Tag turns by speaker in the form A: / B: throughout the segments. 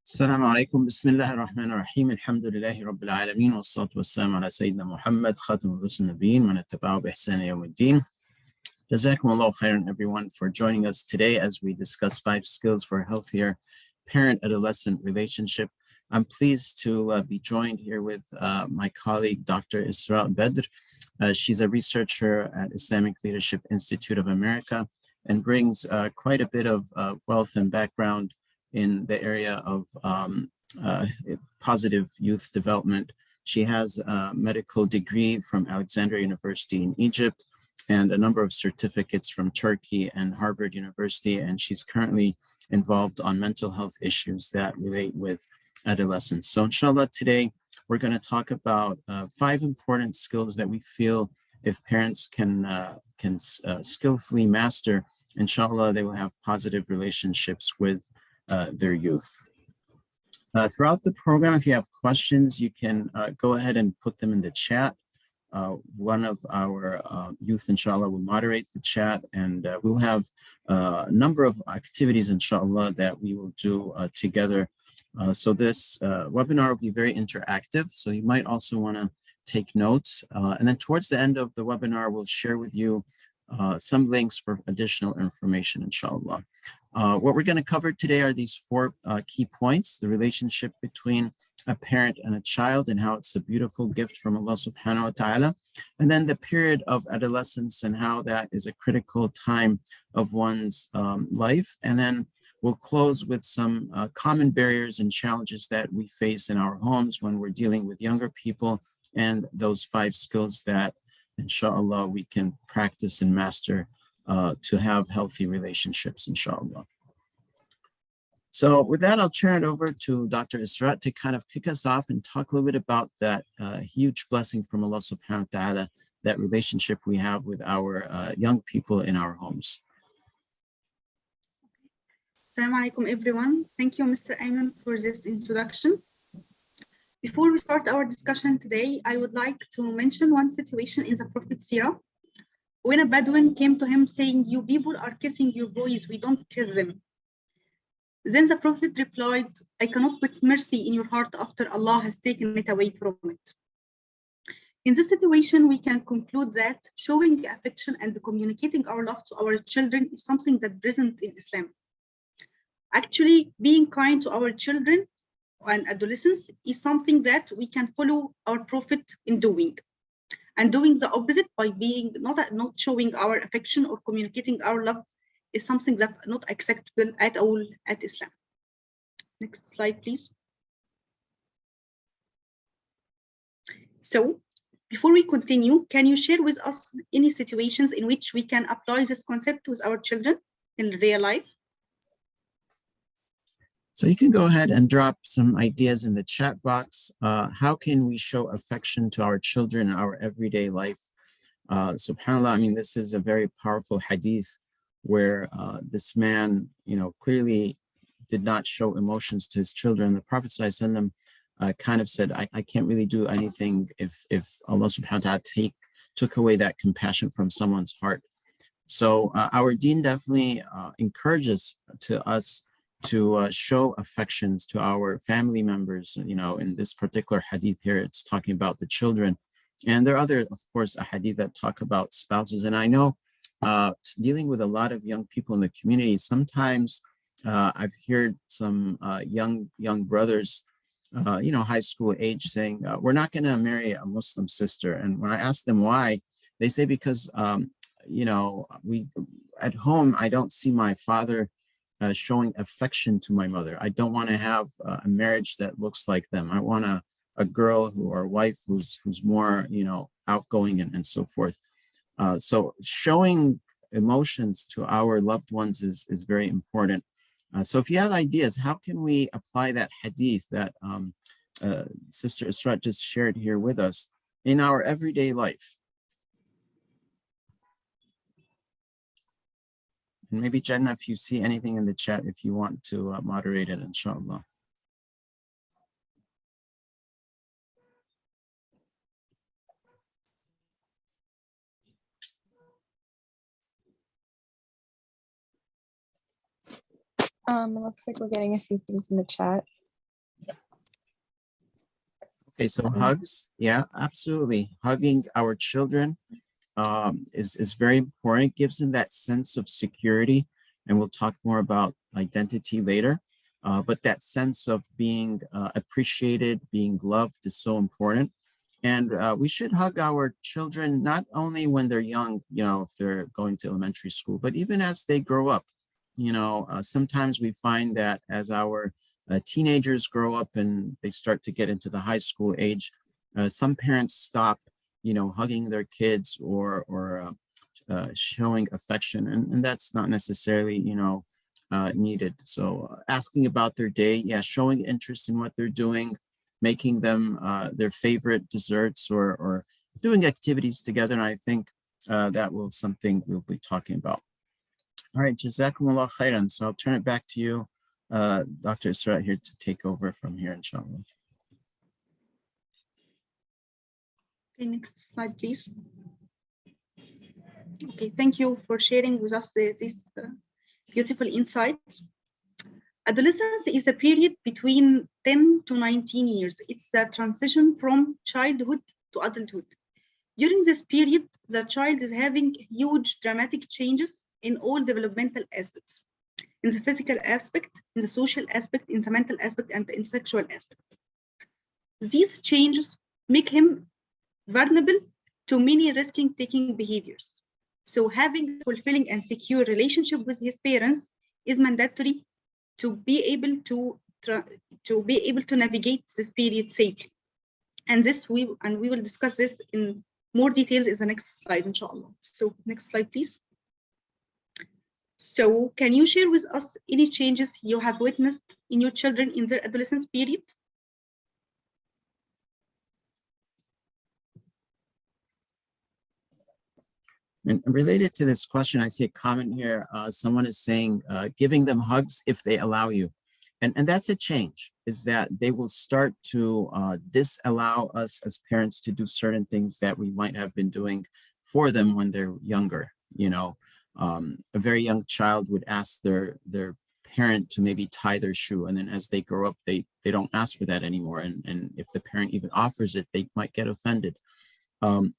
A: السلام عليكم بسم الله الرحمن الرحيم الحمد لله رب العالمين والصلاة والسلام على سيدنا محمد خاتم الرسل النبيين من اتبعه بإحسان يوم الدين. جزاكم الله khairan everyone for joining us today as we discuss 5 skills for a healthier parent-adolescent relationship. I'm pleased to be joined here with my colleague, Dr. Isra Bedr. She's a researcher at Islamic Leadership Institute of America and brings quite a bit of wealth and background in the area of positive youth development. She has a medical degree from Alexandria University in Egypt and a number of certificates from Turkey and Harvard University, and she's currently involved on mental health issues that relate with adolescence. So inshallah, today we're going to talk about 5 important skills that we feel if parents can skillfully master, inshallah, they will have positive relationships with their youth. Throughout the program, if you have questions, you can go ahead and put them in the chat. One of our youth, inshallah, will moderate the chat, and we'll have a number of activities, inshallah, that we will do together. So this webinar will be very interactive, so you might also want to take notes. And then towards the end of the webinar, we'll share with you some links for additional information, inshallah. What we're going to cover today are these 4 key points: the relationship between a parent and a child and how it's a beautiful gift from Allah subhanahu wa ta'ala, and then the period of adolescence and how that is a critical time of one's life. And then we'll close with some common barriers and challenges that we face in our homes when we're dealing with younger people, and those 5 skills that inshallah we can practice and master to have healthy relationships, inshallah. So with that, I'll turn it over to Dr. Isra to kind of kick us off and talk a little bit about that huge blessing from Allah subhanahu wa ta'ala, that relationship we have with our young people in our homes.
B: Assalamu alaikum, everyone. Thank you, Mr. Ayman, for this introduction. Before we start our discussion today, I would like to mention one situation in the Prophet Sirah, when a Bedouin came to him saying, "You people are kissing your boys, we don't kill them." Then the Prophet replied, "I cannot put mercy in your heart after Allah has taken it away from it." In this situation, we can conclude that showing affection and communicating our love to our children is something that present in Islam. Actually, being kind to our children and adolescents is something that we can follow our Prophet in doing. And doing the opposite by being not showing our affection or communicating our love is something that's not acceptable at all at Islam. Next slide, please. So, before we continue, can you share with us any situations in which we can apply this concept with our children in real life?
A: So you can go ahead and drop some ideas in the chat box. How can we show affection to our children in our everyday life? SubhanAllah, I mean, this is a very powerful hadith where this man, clearly did not show emotions to his children. The Prophet ﷺ kind of said, I can't really do anything if Allah subhanahu wa ta'ala took away that compassion from someone's heart. So our deen definitely encourages us to show affections to our family members. In this particular hadith here, it's talking about the children. And there are other, of course, hadith that talk about spouses. And I know dealing with a lot of young people in the community, sometimes I've heard some young brothers, high school age, saying, we're not going to marry a Muslim sister. And when I ask them why, they say because, we at home, I don't see my father showing affection to my mother. I don't want to have a marriage that looks like them. I want a girl or wife who's more, outgoing and so forth. So showing emotions to our loved ones is very important. So if you have ideas, how can we apply that hadith that Sister Isra just shared here with us in our everyday life? And maybe Jannah, if you see anything in the chat, if you want to moderate it, inshallah.
C: It looks like we're getting a few things in the chat.
A: Okay, so hugs, yeah, absolutely. Hugging our children is very important. It gives them that sense of security, and we'll talk more about identity later. But that sense of being appreciated, being loved is so important. And we should hug our children not only when they're young, if they're going to elementary school, but even as they grow up. Sometimes we find that as our teenagers grow up and they start to get into the high school age, some parents stop, hugging their kids or showing affection, and that's not necessarily, needed. So asking about their day, yeah, showing interest in what they're doing, making them their favorite desserts or doing activities together. And I think that will something we'll be talking about. All right, Jazakumullah khairan. So I'll turn it back to you, Dr. Isra, here to take over from here, inshallah.
B: Okay, next slide, please. Okay, thank you for sharing with us this beautiful insights. Adolescence is a period between 10 to 19 years. It's a transition from childhood to adulthood. During this period, the child is having huge dramatic changes in all developmental aspects, in the physical aspect, in the social aspect, in the mental aspect, and in the sexual aspect. These changes make him vulnerable to many risking-taking behaviors. So having a fulfilling and secure relationship with his parents is mandatory to be able to navigate this period safely. And we will discuss this in more details in the next slide, inshallah. So next slide, please. So can you share with us any changes you have witnessed in your children in their adolescence period?
A: And related to this question, I see a comment here. Someone is saying, giving them hugs if they allow you. And that's a change, is that they will start to disallow us as parents to do certain things that we might have been doing for them when they're younger. A very young child would ask their parent to maybe tie their shoe. And then as they grow up, they don't ask for that anymore. And if the parent even offers it, they might get offended.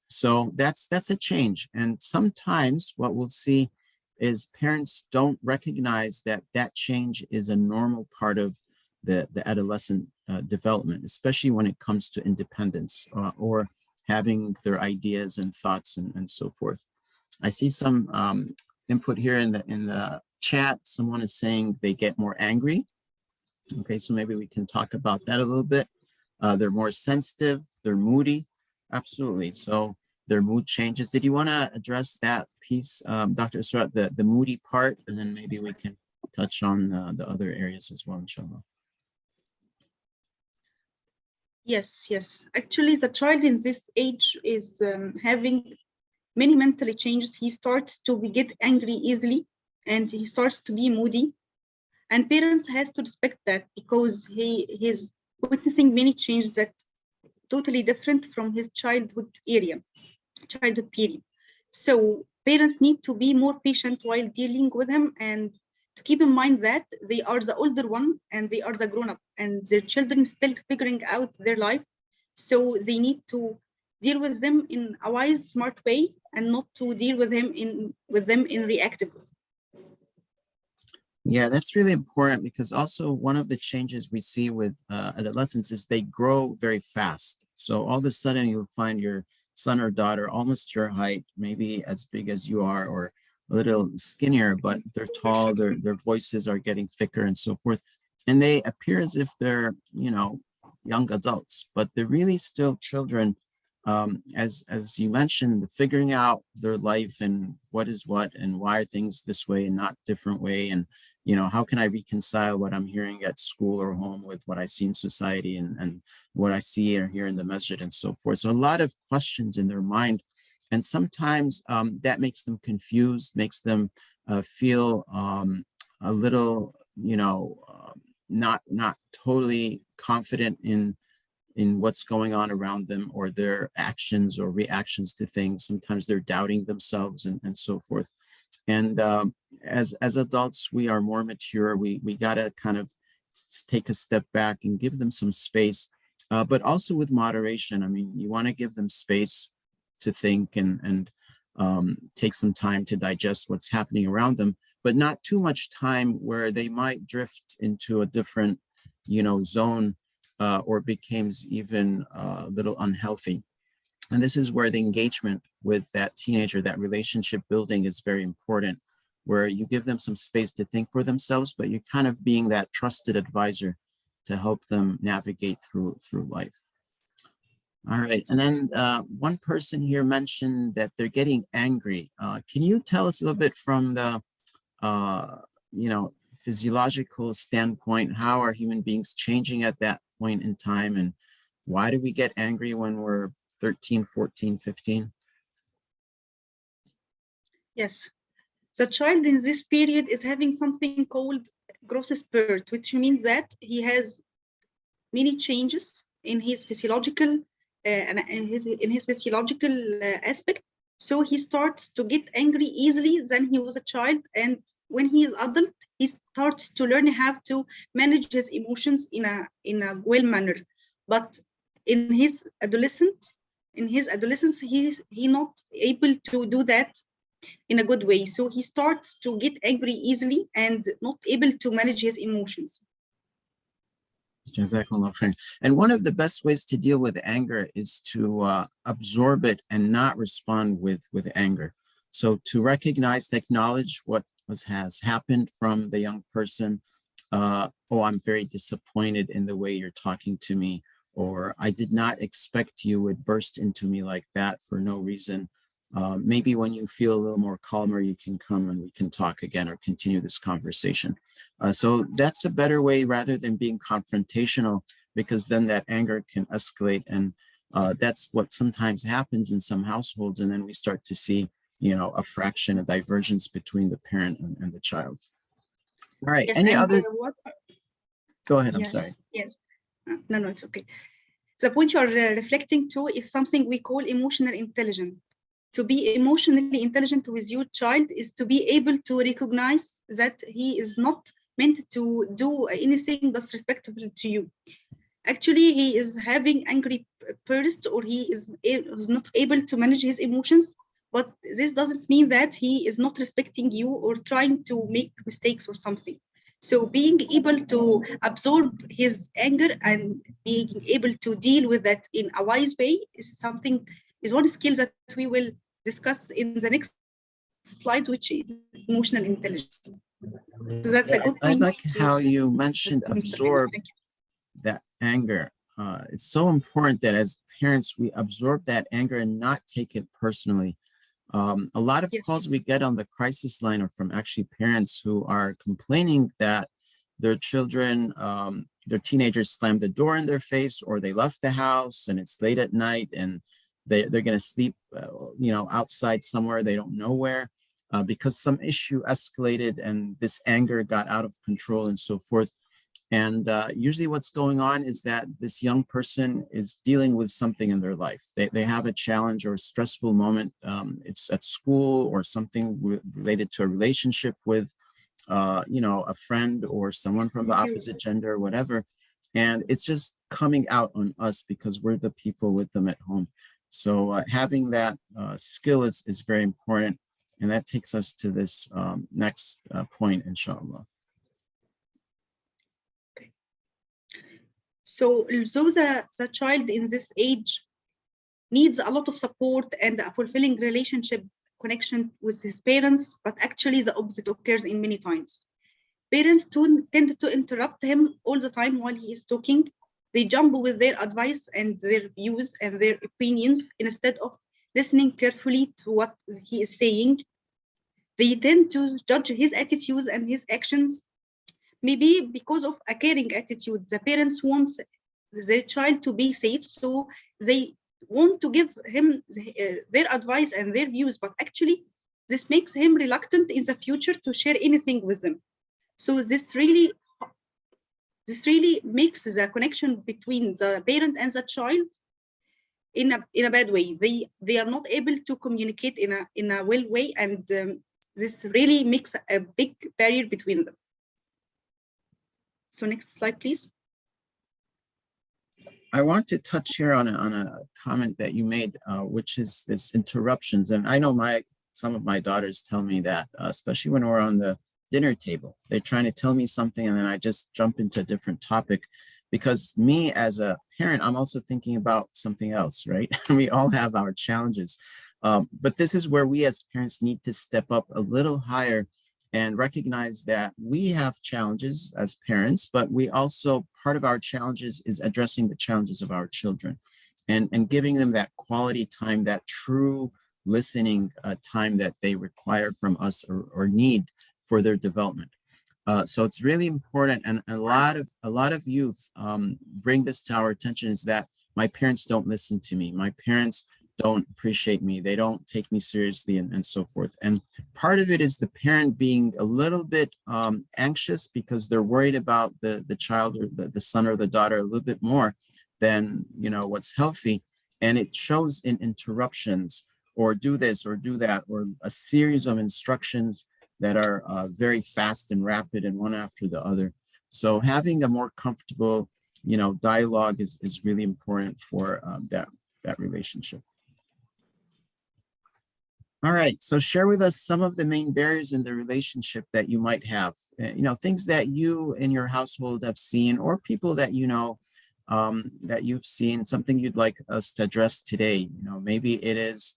A: So that's a change. And sometimes what we'll see is parents don't recognize that change is a normal part of the adolescent development, especially when it comes to independence or having their ideas and thoughts and so forth. I see some input here in the chat. Someone is saying they get more angry. Okay, so maybe we can talk about that a little bit. They're more sensitive, they're moody. Absolutely. So their mood changes. Did you want to address that piece, Dr. Isra, the moody part, and then maybe we can touch on the other areas as well, inshallah.
B: Yes. Actually, the child in this age is having many mental changes. He starts to get angry easily, and he starts to be moody. And parents has to respect that, because he's witnessing many changes that totally different from his childhood period. So parents need to be more patient while dealing with him, and to keep in mind that they are the older one and they are the grown-up, and their children still figuring out their life. So they need to deal with them in a wise, smart way, and not to deal with them in reactive way.
A: Yeah, that's really important, because also one of the changes we see with adolescents is they grow very fast. So all of a sudden you'll find your son or daughter almost your height, maybe as big as you are, or a little skinnier, but they're tall, their voices are getting thicker and so forth. And they appear as if they're, young adults, but they're really still children. As you mentioned, figuring out their life and what is what and why are things this way and not different way, and how can I reconcile what I'm hearing at school or home with what I see in society and what I see or hear in the masjid and so forth. So a lot of questions in their mind, and sometimes that makes them confused, makes them feel a little not totally confident in what's going on around them, or their actions or reactions to things. Sometimes they're doubting themselves and so forth. And as adults, we are more mature. We got to kind of take a step back and give them some space but also with moderation. I mean, you want to give them space to think and take some time to digest what's happening around them, but not too much time where they might drift into a different, zone or becomes even a little unhealthy. And this is where the engagement with that teenager, that relationship building is very important, where you give them some space to think for themselves, but you're kind of being that trusted advisor to help them navigate through life. All right, and then one person here mentioned that they're getting angry. Can you tell us a little bit from the, physiological standpoint, how are human beings changing at that point in time, and why do we get angry when we're 13, 14, 15?
B: Yes, the child in this period is having something called growth spurt, which means that he has many changes in his physiological aspect. So he starts to get angry easily than he was a child, and when he is adult, he starts to learn how to manage his emotions in a well manner. But in his adolescence, he not able to do that in a good way. So he starts to get angry easily and not able to manage his emotions.
A: Jazakallah khair. And one of the best ways to deal with anger is to absorb it and not respond with anger. So to recognize, to acknowledge what has happened from the young person. Oh, I'm very disappointed in the way you're talking to me, or I did not expect you would burst into me like that for no reason. Maybe when you feel a little more calmer, you can come and we can talk again or continue this conversation. So that's a better way rather than being confrontational, because then that anger can escalate. And that's what sometimes happens in some households. And then we start to see, a fraction, a divergence between the parent and the child. All right.
B: Yes,
A: Any
B: and
A: other? Go ahead. I'm
B: yes,
A: sorry.
B: Yes. No, it's okay. The point you're reflecting to is something we call emotional intelligence. To be emotionally intelligent with your child is to be able to recognize that he is not meant to do anything disrespectful to you. Actually, he is having angry burst, or he is not able to manage his emotions, but this doesn't mean that he is not respecting you or trying to make mistakes or something. So being able to absorb his anger and being able to deal with that in a wise way is one skill that we will discuss in the next slide, which is emotional intelligence. So that's a good
A: I
B: point.
A: like how you mentioned absorb that anger. It's so important that as parents, we absorb that anger and not take it personally. A lot of calls we get on the crisis line are from actually parents who are complaining that their children, their teenagers slammed the door in their face, or they left the house and it's late at night and they're going to sleep, outside somewhere, they don't know where, because some issue escalated and this anger got out of control and so forth. And usually what's going on is that this young person is dealing with something in their life. They have a challenge or a stressful moment. It's at school or something related to a relationship with, a friend or someone from the opposite gender or whatever. And it's just coming out on us because we're the people with them at home. So having that skill is very important. And that takes us to this next point, inshallah.
B: So although the child in this age needs a lot of support and a fulfilling relationship connection with his parents, but actually the opposite occurs in many times. Parents tend to interrupt him all the time while he is talking. They jump with their advice and their views and their opinions instead of listening carefully to what he is saying. They tend to judge his attitudes and his actions. Maybe because of a caring attitude, the parents want their child to be safe, so they want to give him their advice and their views, but actually this makes him reluctant in the future to share anything with them. So this really makes the connection between the parent and the child in a bad way. They are not able to communicate in a well way, and this really makes a big barrier between them. So next slide, please.
A: I want to touch here on a comment that you made, which is this interruptions. And I know some of my daughters tell me that, especially when we're on the dinner table, they're trying to tell me something and then I just jump into a different topic, because me as a parent, I'm also thinking about something else, right? We all have our challenges. But this is where we as parents need to step up a little higher and recognize that we have challenges as parents, but we also, part of our challenges is addressing the challenges of our children and giving them that quality time, that true listening time that they require from us or need for their development. So it's really important, and a lot of youth bring this to our attention, is that my parents don't listen to me. My parents don't appreciate me. They don't take me seriously, and so forth. And part of it is the parent being a little bit anxious because they're worried about the child or the son or the daughter a little bit more than what's healthy. And it shows in interruptions, or do this or do that, or a series of instructions that are very fast and rapid and one after the other. So having a more comfortable, dialogue is really important for that relationship. All right, so share with us some of the main barriers in the relationship that you might have, things that you in your household have seen, or people that that you've seen, something you'd like us to address today. Maybe it is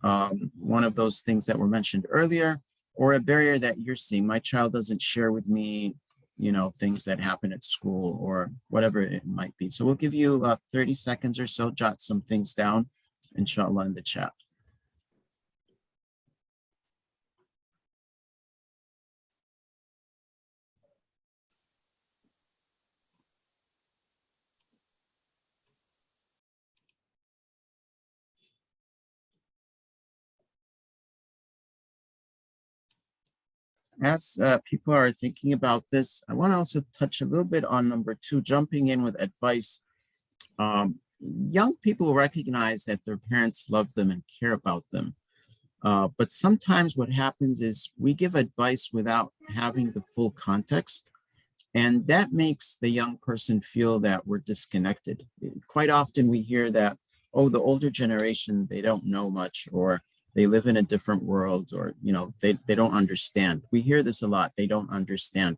A: one of those things that were mentioned earlier, or a barrier that you're seeing. My child doesn't share with me, things that happen at school, or whatever it might be. So we'll give you 30 seconds or so, jot some things down, inshallah, in the chat. As people are thinking about this, I want to also touch a little bit on number 2, jumping in with advice. Young people recognize that their parents love them and care about them. But sometimes what happens is we give advice without having the full context. And that makes the young person feel that we're disconnected. Quite often we hear that, oh, the older generation, they don't know much, or they live in a different world, or, they don't understand. We hear this a lot, they don't understand.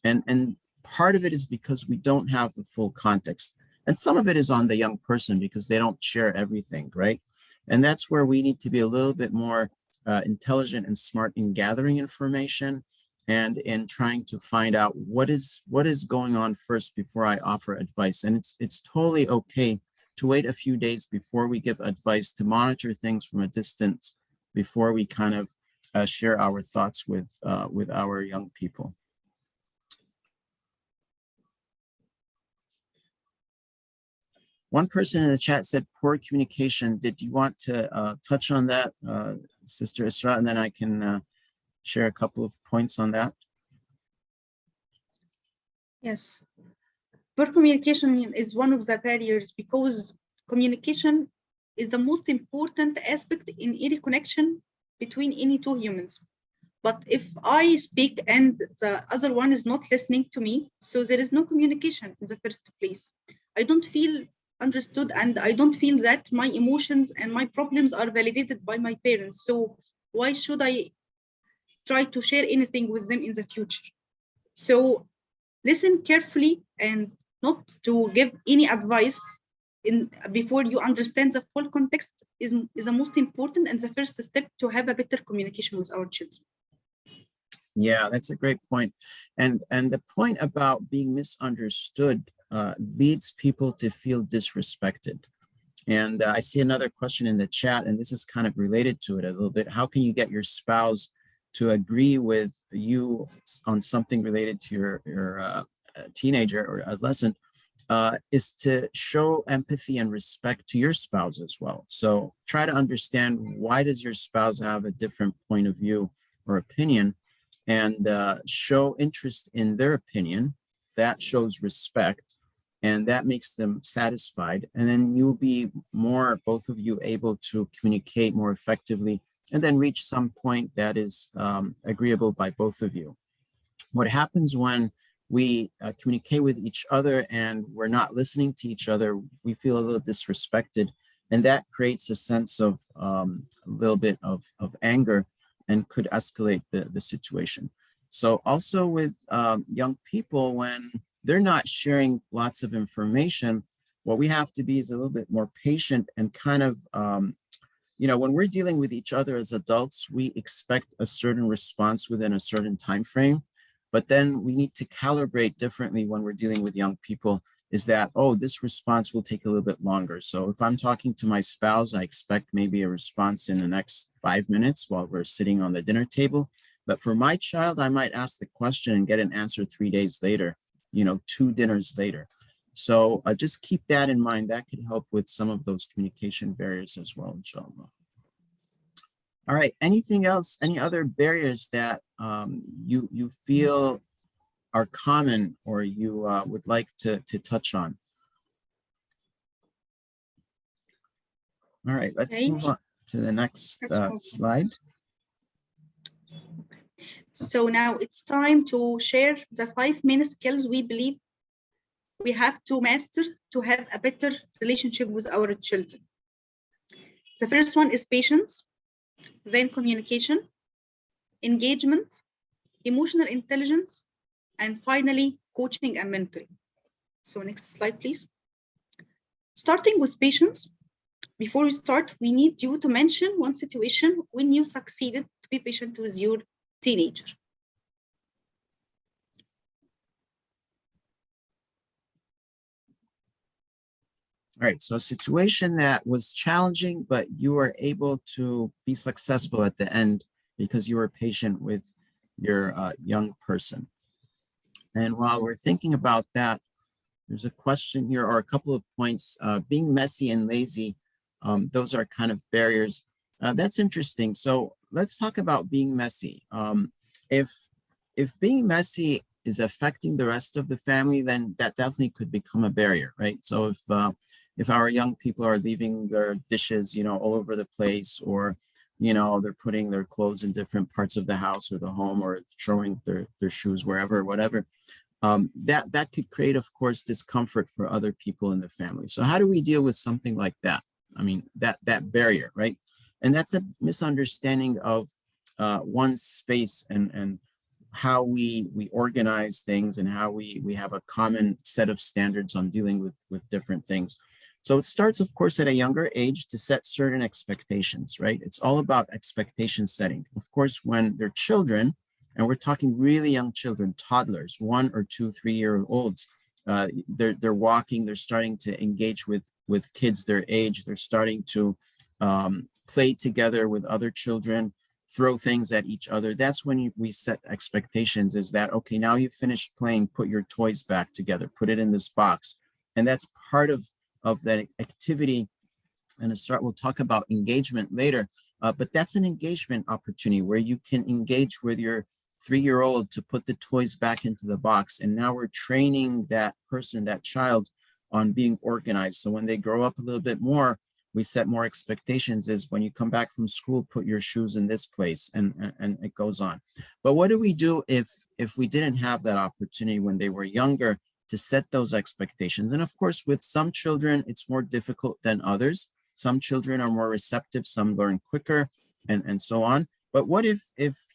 A: And part of it is because we don't have the full context. And some of it is on the young person because they don't share everything, right? And that's where we need to be a little bit more intelligent and smart in gathering information and in trying to find out what is going on first before I offer advice. And it's totally okay to wait a few days before we give advice, to monitor things from a distance before we kind of share our thoughts with our young people. One person in the chat said poor communication. Did you want to touch on that, Sister Isra, and then I can share a couple of points on that?
B: Yes. Poor communication is one of the barriers, because communication is the most important aspect in any connection between any two humans. But if I speak and the other one is not listening to me, so there is no communication in the first place. I don't feel understood, and I don't feel that my emotions and my problems are validated by my parents. So why should I try to share anything with them in the future? So listen carefully and not to give any advice before you understand the full context is the most important and the first step to have a better communication with our children.
A: Yeah, that's a great point. And the point about being misunderstood leads people to feel disrespected. And I see another question in the chat, and this is kind of related to it a little bit. How can you get your spouse to agree with you on something related to your teenager or adolescent? Is to show empathy and respect to your spouse as well. So try to understand, why does your spouse have a different point of view or opinion, and show interest in their opinion. That shows respect, and that makes them satisfied. And then you'll be more, both of you, able to communicate more effectively, and then reach some point that is agreeable by both of you. What happens when we communicate with each other and we're not listening to each other, we feel a little disrespected. And that creates a sense of a little bit of anger and could escalate the situation. So also with young people, when they're not sharing lots of information, what we have to be is a little bit more patient and kind of, when we're dealing with each other as adults, we expect a certain response within a certain time frame. But then we need to calibrate differently when we're dealing with young people, is that, oh, this response will take a little bit longer. So if I'm talking to my spouse, I expect maybe a response in the next 5 minutes while we're sitting on the dinner table. But for my child, I might ask the question and get an answer 3 days later, 2 dinners later. So just keep that in mind. That could help with some of those communication barriers as well, inshallah. All right, anything else, any other barriers that you feel are common or you would like to touch on? All right, let's move on to the next slide.
B: So now it's time to share the 5 main skills we believe we have to master to have a better relationship with our children. The first one is patience, then communication, engagement, emotional intelligence, and finally, coaching and mentoring. So next slide, please. Starting with patience, before we start, we need you to mention one situation when you succeeded to be patient with your teenager.
A: All right, so a situation that was challenging, but you were able to be successful at the end because you were patient with your young person. And while we're thinking about that, there's a question here or a couple of points. Being messy and lazy, those are kind of barriers. That's interesting. So let's talk about being messy. If being messy is affecting the rest of the family, then that definitely could become a barrier, right? So if our young people are leaving their dishes, all over the place, or they're putting their clothes in different parts of the house or the home, or throwing their shoes wherever, whatever, that could create, of course, discomfort for other people in the family. So how do we deal with something like that? I mean, that barrier, right? And that's a misunderstanding of one's space and how we organize things and how we have a common set of standards on dealing with different things. So it starts, of course, at a younger age to set certain expectations, right? It's all about expectation setting. Of course, when they're children, and we're talking really young children, toddlers, 1 or 2, 3-year-olds, they're walking, they're starting to engage with kids their age, they're starting to play together with other children, throw things at each other. That's when we set expectations, is that, okay, now you've finished playing, put your toys back together, put it in this box. And that's part of that activity. And we'll talk about engagement later, but that's an engagement opportunity where you can engage with your 3-year-old to put the toys back into the box. And now we're training that person, that child, on being organized. So when they grow up a little bit more, we set more expectations, is when you come back from school, put your shoes in this place, and it goes on. But what do we do if we didn't have that opportunity when they were younger to set those expectations? And of course, with some children, it's more difficult than others. Some children are more receptive, some learn quicker, and so on. But what if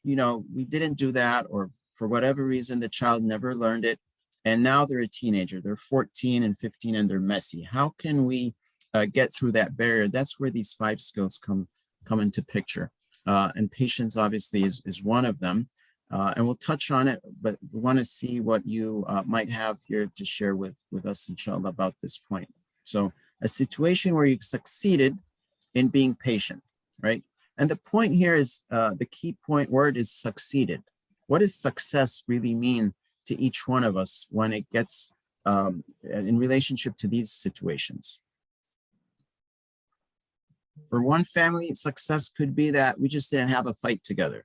A: we didn't do that, or for whatever reason, the child never learned it, and now they're a teenager, they're 14 and 15, and they're messy? How can we get through that barrier? That's where these 5 skills come into picture. And patience, obviously, is one of them. And we'll touch on it, but we want to see what you might have here to share with us, inshallah, about this point. So a situation where you succeeded in being patient, right? And the point here is, the key word is succeeded. What does success really mean to each one of us when it gets in relationship to these situations? For one family, success could be that we just didn't have a fight together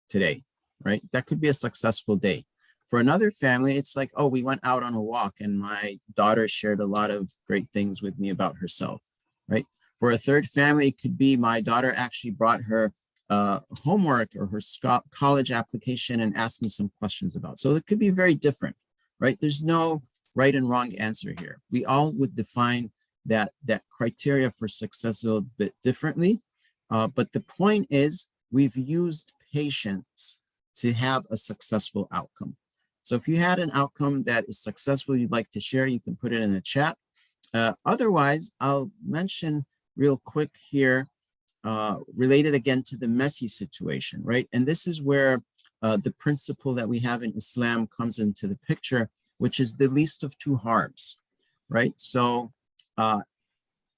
A: today, right? That could be a successful day. For another family, it's like, oh, we went out on a walk and my daughter shared a lot of great things with me about herself, right? For a third family, it could be my daughter actually brought her homework or her college application and asked me some questions about. So it could be very different. right? There's no right and wrong answer here. We all would define that criteria for success a little bit differently. But the point is, we've used patience to have a successful outcome. So if you had an outcome that is successful you'd like to share, you can put it in the chat. Otherwise, I'll mention real quick here, related again to the messy situation, right? And this is where the principle that we have in Islam comes into the picture, which is the least of two harms, right? So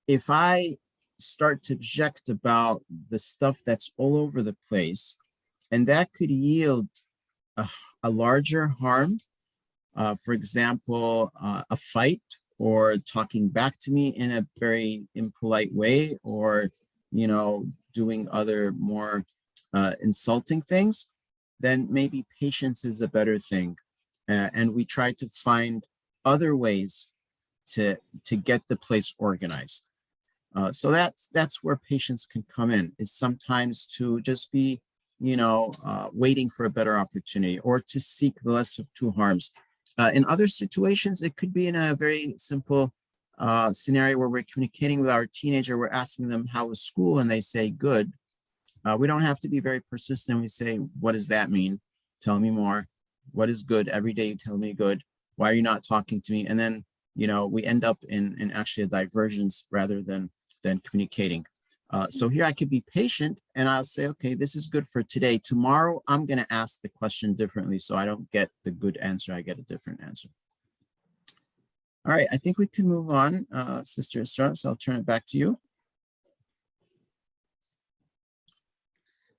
A: if I start to object about the stuff that's all over the place, and that could yield a larger harm, for example, a fight, or talking back to me in a very impolite way, or, you know, doing other more insulting things, then maybe patience is a better thing. And we try to find other ways to get the place organized. So that's where patience can come in, is sometimes to just be, you know, waiting for a better opportunity, or to seek the less of two harms. In other situations, it could be in a very simple scenario where we're communicating with our teenager, we're asking them, how was school? And they say, good. We don't have to be very persistent. We say, what does that mean? Tell me more. What is good? Every day you tell me good. Why are you not talking to me? And then, you know, we end up in actually a divergence rather than communicating. So here I could be patient and I'll say, okay, this is good for today. Tomorrow, I'm going to ask the question differently, so I don't get the good answer, I get a different answer. All right, I think we can move on, Sister Isra, so I'll turn it back to you.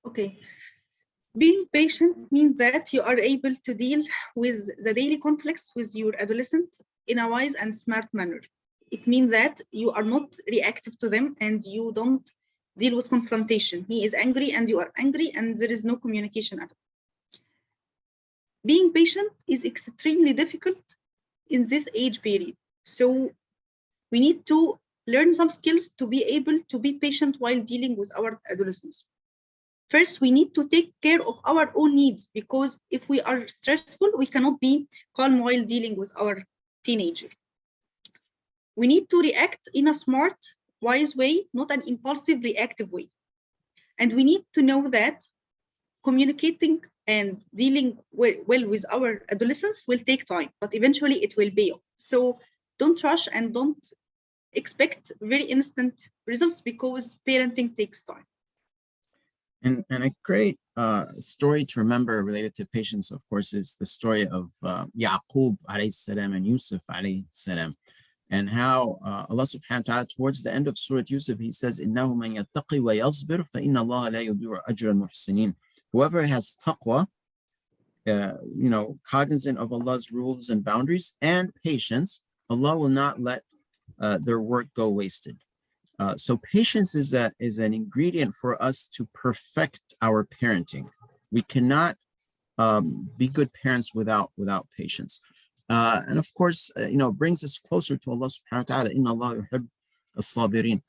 B: Okay. Being patient means that you are able to deal with the daily conflicts with your adolescent in a wise and smart manner. It means that you are not reactive to them and you don't deal with confrontation. He is angry and you are angry, and there is no communication at all. Being patient is extremely difficult in this age period. So we need to learn some skills to be able to be patient while dealing with our adolescents. First, we need to take care of our own needs, because if we are stressful, we cannot be calm while dealing with our teenager. We need to react in a smart, wise way, not an impulsive, reactive way. And we need to know that communicating and dealing well with our adolescents will take time, but eventually it will pay off. So don't rush and don't expect very instant results, because parenting takes time.
A: And a great story to remember related to patience, of course, is the story of Yaqub alayhi salam and Yusuf alayhi salam, and how Allah subhanahu wa ta'ala, towards the end of Surah Yusuf, he says, إِنَّهُ مَنْ يَتَّقِي وَيَصْبِرْ فَإِنَّ اللَّهَ لَا يُضِيعُ أَجْرَ الْمُحْسِنِينَ. Whoever has taqwa, you know, cognizant of Allah's rules and boundaries, and patience, Allah will not let their work go wasted. So patience is an ingredient for us to perfect our parenting. We cannot be good parents without patience. And of course, you know, brings us closer to Allah subhanahu wa ta'ala. Inna Allah yuhib as-sabirin.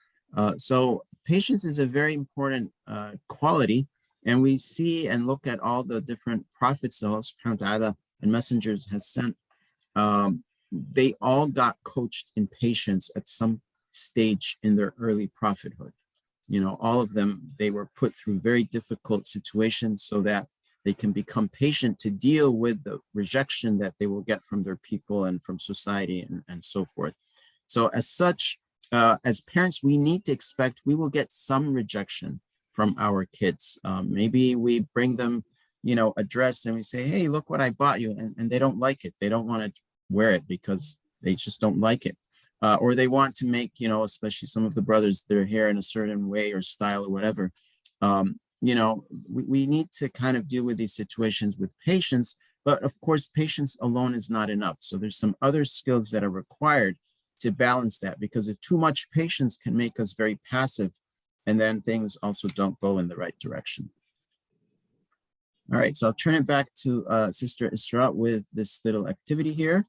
A: So patience is a very important quality, and we see and look at all the different prophets Allah subhanahu wa ta'ala and messengers has sent. They all got coached in patience at some stage in their early prophethood. You know, all of them, they were put through very difficult situations so that they can become patient to deal with the rejection that they will get from their people and from society and so forth. So as such, as parents, we need to expect we will get some rejection from our kids. Maybe we bring them, you know, a dress and we say, hey, look what I bought you. And they don't like it. They don't want to wear it because they just don't like it. Or they want to make, you know, especially some of the brothers, their hair in a certain way or style or whatever. You know, we need to kind of deal with these situations with patience, but of course, patience alone is not enough. So there's some other skills that are required to balance that, because if too much patience can make us very passive, and then things also don't go in the right direction. All right, so I'll turn it back to Sister Isra with this little activity here.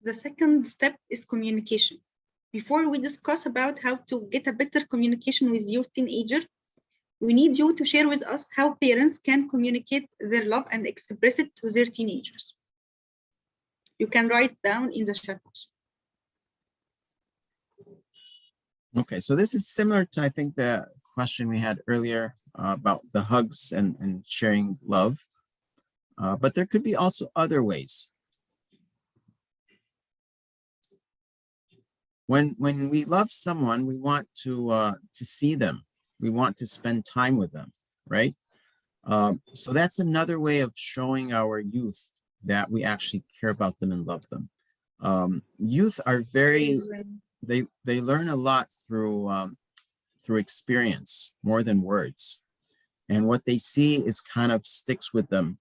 B: The second step is communication. Before we discuss about how to get a better communication with your teenager, we need you to share with us how parents can communicate their love and express it to their teenagers. You can write down in the chat box.
A: Okay, so this is similar to, I think, the question we had earlier about the hugs and sharing love. But there could be also other ways. When we love someone, we want to see them. We want to spend time with them, right? So that's another way of showing our youth that we actually care about them and love them. Youth are they learn a lot through experience more than words, and what they see is kind of sticks with them.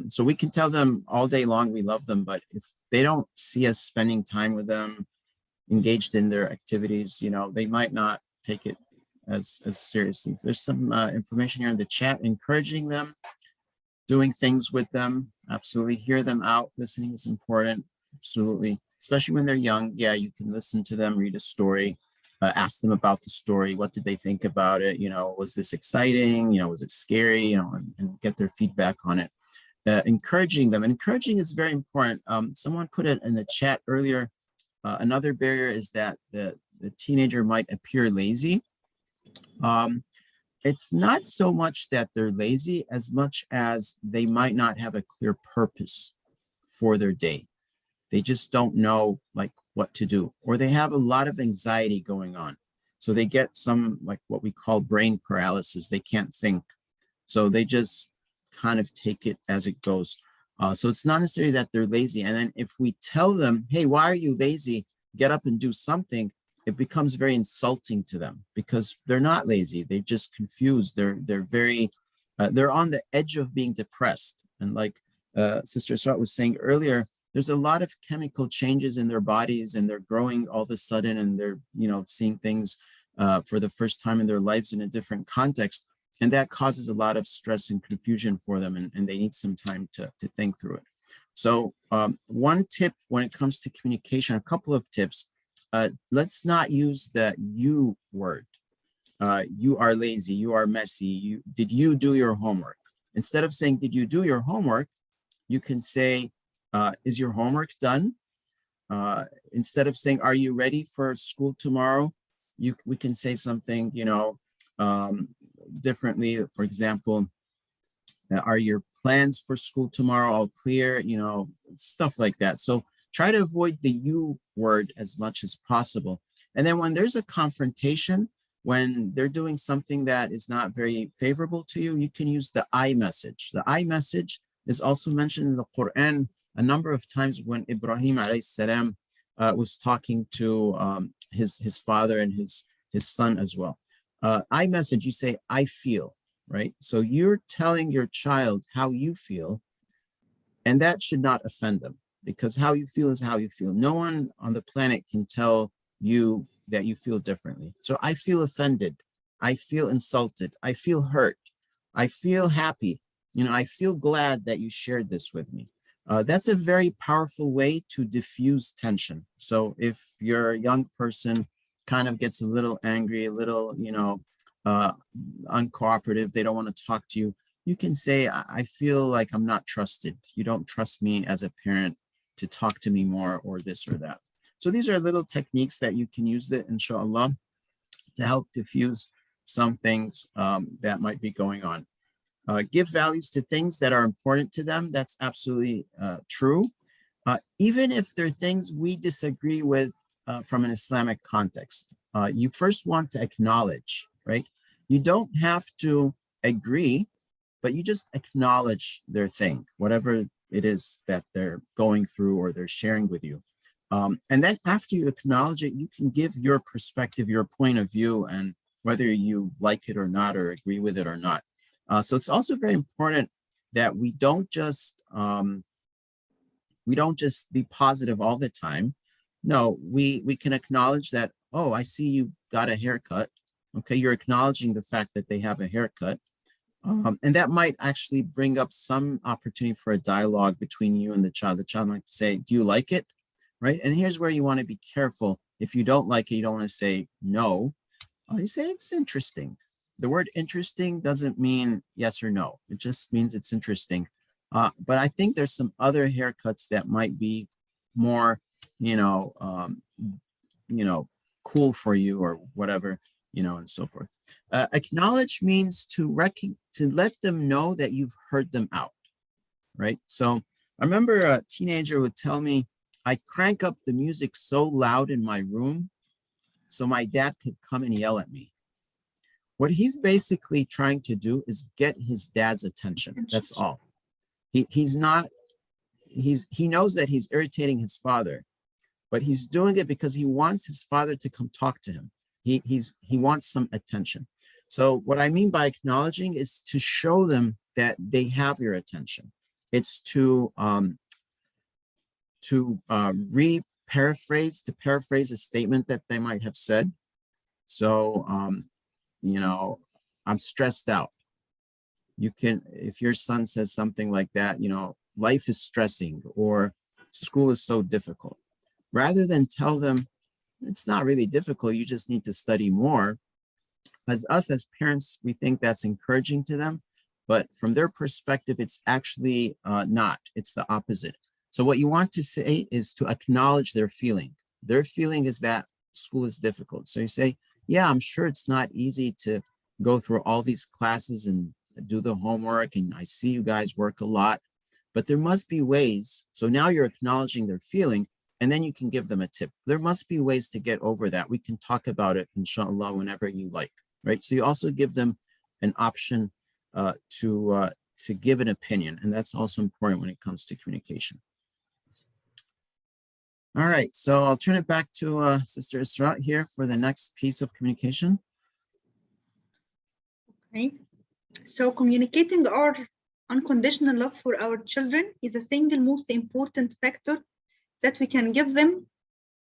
A: So we can tell them all day long we love them, but if they don't see us spending time with them, engaged in their activities, they might not take it as seriously. There's some information here in the chat encouraging them, doing things with them. Absolutely, hear them out. Listening is important. Absolutely, especially when they're young. Yeah, you can listen to them, read a story, ask them about the story. What did they think about it? Was this exciting? Was it scary? And get their feedback on it. Encouraging them. Encouraging is very important. Someone put it in the chat earlier. Another barrier is that the teenager might appear lazy. It's not so much that they're lazy as much as they might not have a clear purpose for their day. They just don't know what to do, or they have a lot of anxiety going on. So they get some what we call brain paralysis. They can't think. So they just kind of take it as it goes. So it's not necessarily that they're lazy. And then if we tell them, hey, why are you lazy? Get up and do something. It becomes very insulting to them because they're not lazy. They're just confused. They're very, they're on the edge of being depressed. And like Sister Isra was saying earlier, there's a lot of chemical changes in their bodies, and they're growing all of a sudden, and they're, seeing things for the first time in their lives in a different context. And that causes a lot of stress and confusion for them, and they need some time to think through it. So one tip when it comes to communication, a couple of tips. Let's not use the you word. You are lazy, you are messy, did you do your homework? Instead of saying, did you do your homework? You can say, is your homework done? Instead of saying, are you ready for school tomorrow? We can say something, differently. For example, are your plans for school tomorrow all clear? Stuff like that. So try to avoid the you word as much as possible. And then when there's a confrontation, when they're doing something that is not very favorable to you, you can use the I message. The I message is also mentioned in the Quran a number of times when Ibrahim alayhi salam was talking to his father and his son as well. I message, you say, I feel, right? So you're telling your child how you feel, and that should not offend them, because how you feel is how you feel. No one on the planet can tell you that you feel differently. So I feel offended. I feel insulted. I feel hurt. I feel happy. I feel glad that you shared this with me. That's a very powerful way to diffuse tension. So if your young person kind of gets a little angry, a little, uncooperative, they don't want to talk to you, you can say, I feel like I'm not trusted. You don't trust me as a parent to talk to me more, or this or that. So these are little techniques that you can use it, inshallah, to help diffuse some things that might be going on. Give values to things that are important to them. That's absolutely true. Even if they're things we disagree with from an Islamic context, you first want to acknowledge, right? You don't have to agree, but you just acknowledge their thing, whatever it is that they're going through or they're sharing with you. And then after you acknowledge it, you can give your perspective, your point of view, and whether you like it or not, or agree with it or not. So it's also very important that we don't just be positive all the time. No, we can acknowledge that, oh, I see you got a haircut. Okay, you're acknowledging the fact that they have a haircut. And that might actually bring up some opportunity for a dialogue between you and the child. The child might say, do you like it? Right? And here's where you want to be careful. If you don't like it, you don't want to say no. You say it's interesting. The word interesting doesn't mean yes or no. It just means it's interesting. But I think there's some other haircuts that might be more, you know, cool for you or whatever, and so forth. Acknowledge means to let them know that you've heard them out, right? So I remember a teenager would tell me, I crank up the music so loud in my room so my dad could come and yell at me. What he's basically trying to do is get his dad's attention. That's all. He knows that he's irritating his father, but he's doing it because he wants his father to come talk to him. He wants some attention. So what I mean by acknowledging is to show them that they have your attention. It's to paraphrase a statement that they might have said. So, I'm stressed out. You can, if your son says something like that, life is stressing or school is so difficult, rather than tell them it's not really difficult, you just need to study more. As parents, we think that's encouraging to them, but from their perspective, it's actually not. It's the opposite. So what you want to say is to acknowledge their feeling. Their feeling is that school is difficult. So you say, yeah, I'm sure it's not easy to go through all these classes and do the homework, and I see you guys work a lot, but there must be ways. So now you're acknowledging their feeling, and then you can give them a tip. There must be ways to get over that. We can talk about it, inshallah, whenever you like, right? So you also give them an option to give an opinion, and that's also important when it comes to communication. All right, so I'll turn it back to Sister Isra here for the next piece of communication.
B: Okay, so communicating our unconditional love for our children is the single most important factor that we can give them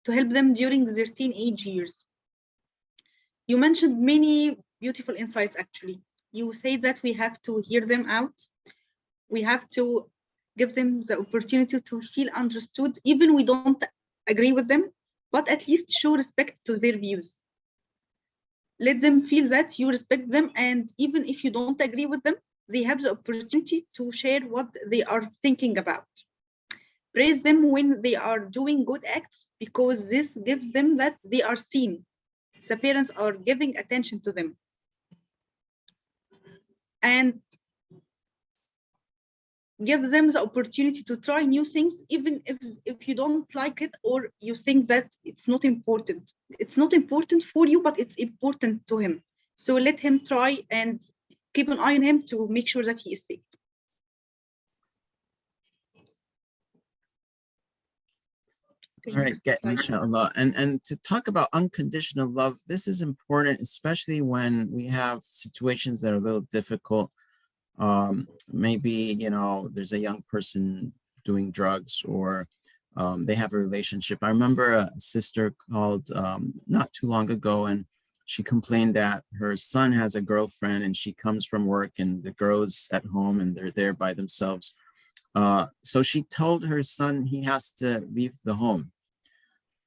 B: to help them during their teenage years. You mentioned many beautiful insights, actually. You say that we have to hear them out. We have to give them the opportunity to feel understood, even we don't agree with them, but at least show respect to their views. Let them feel that you respect them, and even if you don't agree with them, they have the opportunity to share what they are thinking about. Praise them when they are doing good acts, because this gives them that they are seen. The parents are giving attention to them. And give them the opportunity to try new things, even if you don't like it or you think that it's not important. It's not important for you, but it's important to him. So let him try and keep an eye on him to make sure that he is safe.
A: Okay, all right, inshallah. And to talk about unconditional love, this is important, especially when we have situations that are a little difficult. Maybe, there's a young person doing drugs, or they have a relationship. I remember a sister called not too long ago, and she complained that her son has a girlfriend and she comes from work and the girl is at home and they're there by themselves. So she told her son he has to leave the home.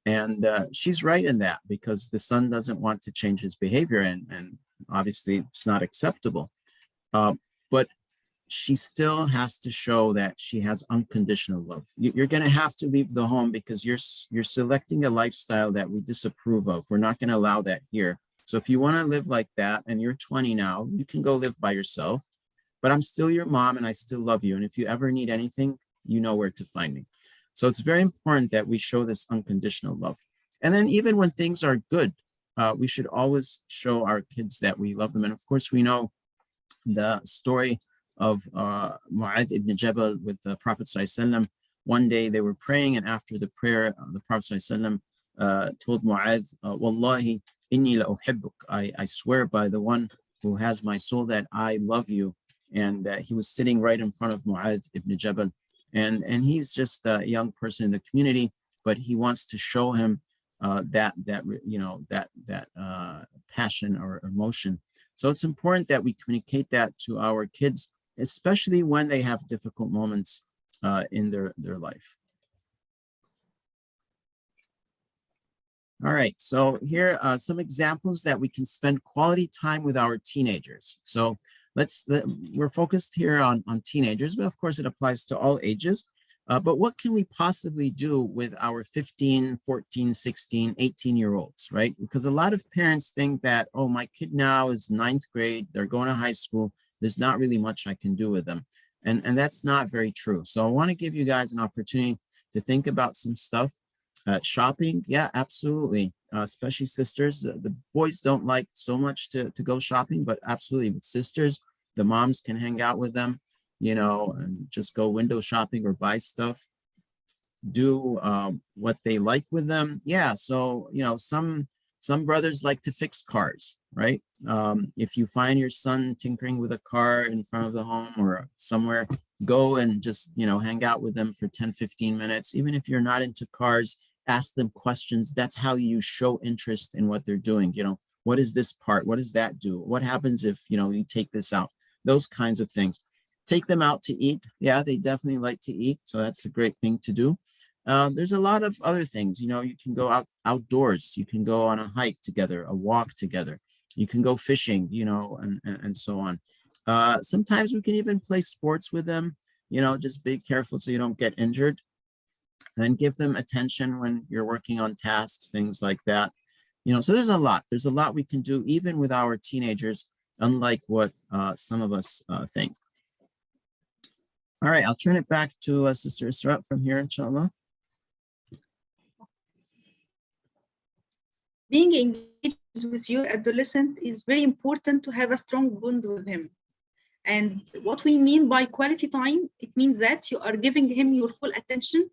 A: And she's right in that, because the son doesn't want to change his behavior, and obviously it's not acceptable. But she still has to show that she has unconditional love. You're going to have to leave the home because you're selecting a lifestyle that we disapprove of. We're not going to allow that here. So if you want to live like that and you're 20 now, you can go live by yourself, but I'm still your mom and I still love you. And if you ever need anything, you know where to find me. So it's very important that we show this unconditional love. And then even when things are good, we should always show our kids that we love them. And of course, we know the story of Mu'adh ibn Jabal with the Prophet ﷺ. One day they were praying, and after the prayer, the Prophet ﷺ told Mu'adh, Wallahi, inni la uhibbuk. I swear by the one who has my soul that I love you. And he was sitting right in front of Mu'adh ibn Jabal. And he's just a young person in the community, but he wants to show him that passion or emotion. So it's important that we communicate that to our kids, especially when they have difficult moments in their life. All right, so here are some examples that we can spend quality time with our teenagers. So we're focused here on teenagers, but of course it applies to all ages. But what can we possibly do with our 15, 14, 16, 18-year-olds, right? Because a lot of parents think that, oh, my kid now is 9th grade, they're going to high school, there's not really much I can do with them. And that's not very true. So I want to give you guys an opportunity to think about some stuff. Shopping, yeah, absolutely. Especially sisters. The boys don't like so much to go shopping, but absolutely with sisters, the moms can hang out with them, and just go window shopping or buy stuff, do what they like with them. Yeah, so, some brothers like to fix cars, right? If you find your son tinkering with a car in front of the home or somewhere, go and just, hang out with them for 10, 15 minutes. Even if you're not into cars, ask them questions. That's how you show interest in what they're doing. What is this part? What does that do? What happens if, you take this out? Those kinds of things. Take them out to eat. Yeah, they definitely like to eat. So that's a great thing to do. There's a lot of other things, you can go outdoors, you can go on a hike together, a walk together, you can go fishing, and so on. Sometimes we can even play sports with them, just be careful so you don't get injured, and give them attention when you're working on tasks, things like that. So there's a lot we can do even with our teenagers, unlike what some of us think. All right, I'll turn it back to Sister Isra from here, inshallah.
B: Being engaged with your adolescent is very important to have a strong bond with him. And what we mean by quality time, it means that you are giving him your full attention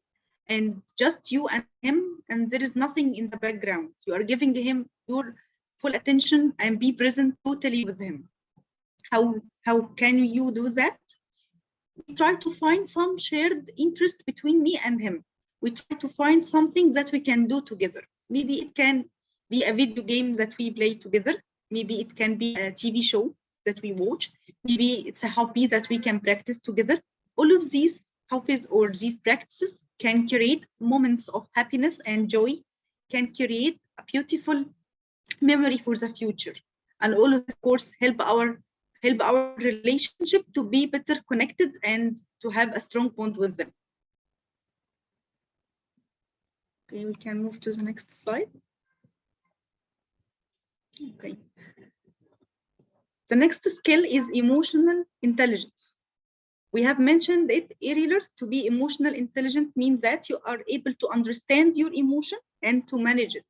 B: and just you and him, and there is nothing in the background. You are giving him your full attention and be present totally with him. How can you do that? We try to find some shared interest between me and him. We try to find something that we can do together. Maybe it can be a video game that we play together. Maybe it can be a TV show that we watch. Maybe it's a hobby that we can practice together. All of these hobbies or these practices can create moments of happiness and joy, can create a beautiful memory for the future. And all of this, of course, help our relationship to be better connected and to have a strong bond with them. Okay, we can move to the next slide. Okay. The next skill is emotional intelligence. We have mentioned it earlier. To be emotional intelligent means that you are able to understand your emotion and to manage it,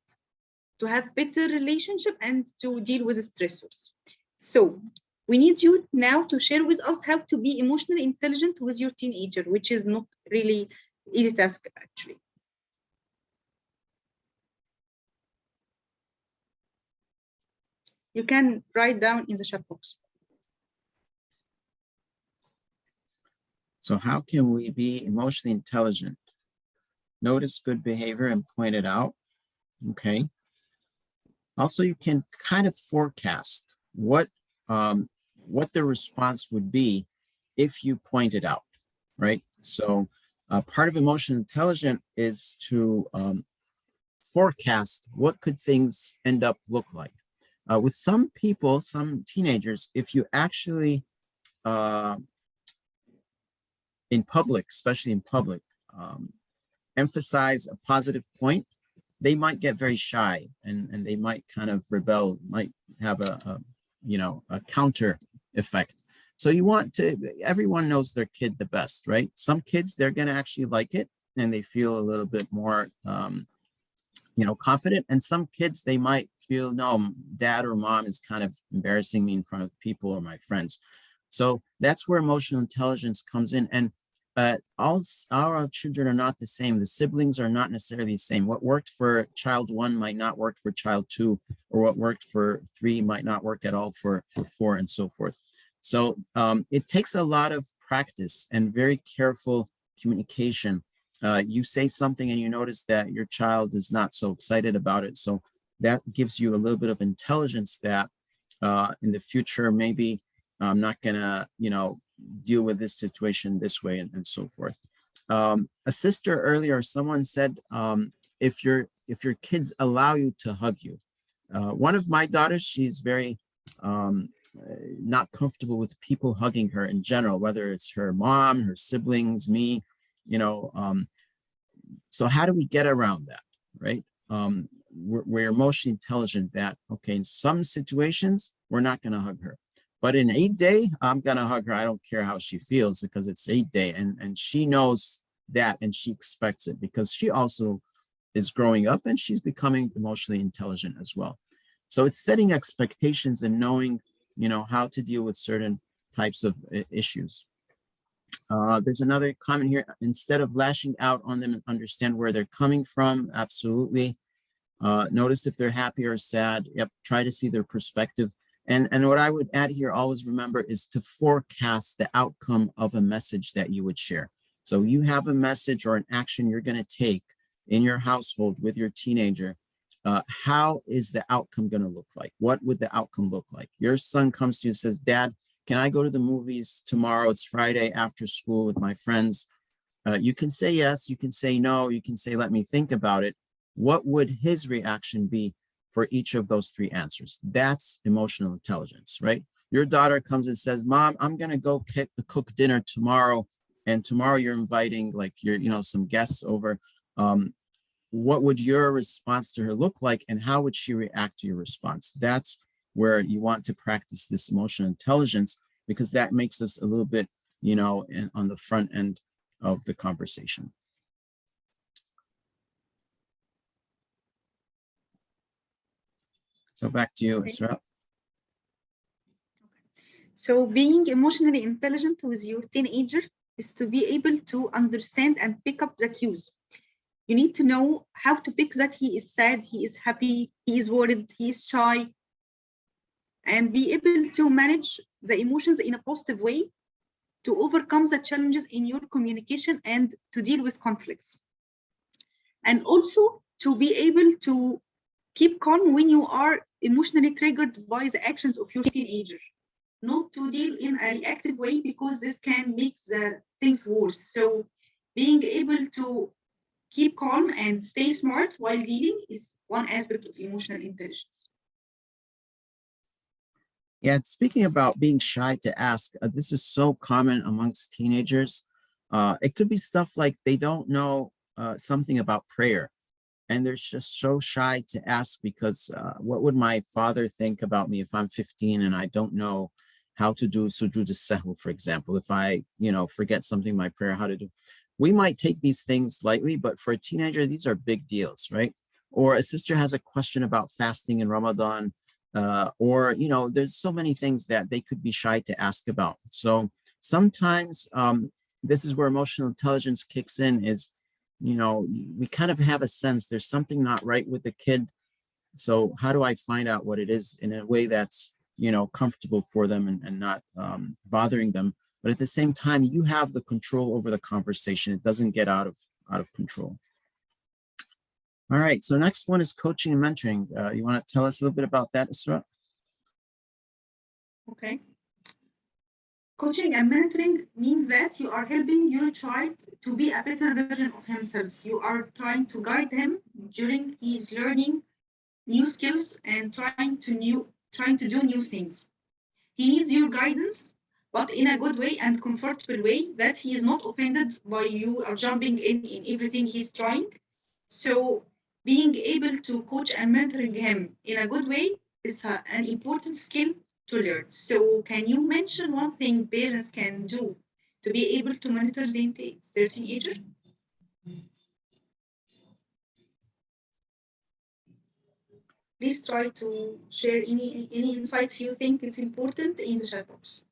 B: to have better relationship and to deal with stressors. So we need you now to share with us how to be emotionally intelligent with your teenager, which is not really easy task actually. You can write down in the chat box.
A: So how can we be emotionally intelligent? Notice good behavior and point it out. Okay. Also, you can kind of forecast what the response would be if you point it out, right? So part of emotional intelligence is to forecast what could things end up look like. With some people, some teenagers, if you actually in public, especially in public, emphasize a positive point, they might get very shy and they might kind of rebel, might have a counter effect. So you want to, everyone knows their kid the best, right? Some kids, they're going to actually like it and they feel a little bit more, confident. And some kids, they might feel, no, dad or mom is kind of embarrassing me in front of people or my friends. So that's where emotional intelligence comes in. And all our children are not the same. The siblings are not necessarily the same. What worked for child 1 might not work for child 2, or what worked for 3 might not work at all for 4, and so forth. So it takes a lot of practice and very careful communication. You say something and you notice that your child is not so excited about it. So that gives you a little bit of intelligence that in the future, maybe I'm not gonna, deal with this situation this way, and so forth. A sister earlier, someone said, if your kids allow you to hug you. One of my daughters, she's very not comfortable with people hugging her in general, whether it's her mom, her siblings, me. So how do we get around that, right? We're emotionally intelligent that, okay, in some situations, we're not going to hug her. But in Eid day, I'm going to hug her. I don't care how she feels because it's Eid day. And she knows that and she expects it because she also is growing up and she's becoming emotionally intelligent as well. So it's setting expectations and knowing, how to deal with certain types of issues. There's another comment here. Instead of lashing out on them and understand where they're coming from. Absolutely. Notice if they're happy or sad. Yep. Try to see their perspective. And what I would add here, always remember, is to forecast the outcome of a message that you would share. So you have a message or an action you're going to take in your household with your teenager. How is the outcome going to look like? What would the outcome look like? Your son comes to you and says, Dad, can I go to the movies tomorrow? It's Friday after school with my friends. You can say yes, you can say no, you can say, let me think about it. What would his reaction be for each of those three answers? That's emotional intelligence, right? Your daughter comes and says, Mom, I'm going to go cook dinner tomorrow. And tomorrow you're inviting some guests over. What would your response to her look like? And how would she react to your response? That's where you want to practice this emotional intelligence, because that makes us a little bit, on the front end of the conversation. So back to you, Isra.
B: So being emotionally intelligent with your teenager is to be able to understand and pick up the cues. You need to know how to pick that he is sad, he is happy, he is worried, he is shy, and be able to manage the emotions in a positive way to overcome the challenges in your communication and to deal with conflicts. And also to be able to keep calm when you are emotionally triggered by the actions of your teenager. Not to deal in a reactive way, because this can make the things worse. So being able to keep calm and stay smart while dealing is one aspect of emotional intelligence.
A: Yeah, speaking about being shy to ask, this is so common amongst teenagers. It could be stuff like they don't know something about prayer, and they're just so shy to ask because what would my father think about me if I'm 15 and I don't know how to do sujood as-sahw, for example? If I, forget something in my prayer, how to do. We might take these things lightly, but for a teenager, these are big deals, right? Or a sister has a question about fasting in Ramadan, or, there's so many things that they could be shy to ask about. So sometimes this is where emotional intelligence kicks in, is, we kind of have a sense there's something not right with the kid. So how do I find out what it is in a way that's, comfortable for them and not bothering them? But at the same time, you have the control over the conversation. It doesn't get out of control. All right, so next one is coaching and mentoring. You want to tell us a little bit about that, Isra?
B: Okay. Coaching and mentoring means that you are helping your child to be a better version of himself. You are trying to guide him during his learning new skills and trying to do new things. He needs your guidance, but in a good way and comfortable way, that he is not offended by you or jumping in everything he's trying. So being able to coach and mentoring him in a good way is an important skill to learn. So can you mention one thing parents can do to be able to monitor their teenager? Please try to share any insights you think is important in the chat box.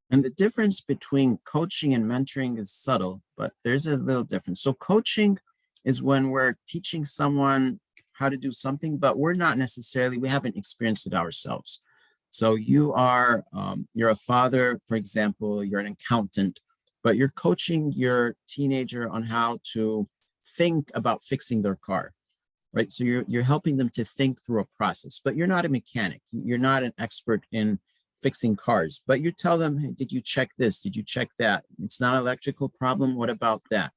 A: And the difference between coaching and mentoring is subtle, but there's a little difference. So coaching is when we're teaching someone how to do something, but we haven't experienced it ourselves. So you're a father, for example, you're an accountant, but you're coaching your teenager on how to think about fixing their car, right? So you're helping them to think through a process, but you're not a mechanic. You're not an expert in fixing cars, but you tell them, hey, did you check this? Did you check that? It's not an electrical problem. What about that?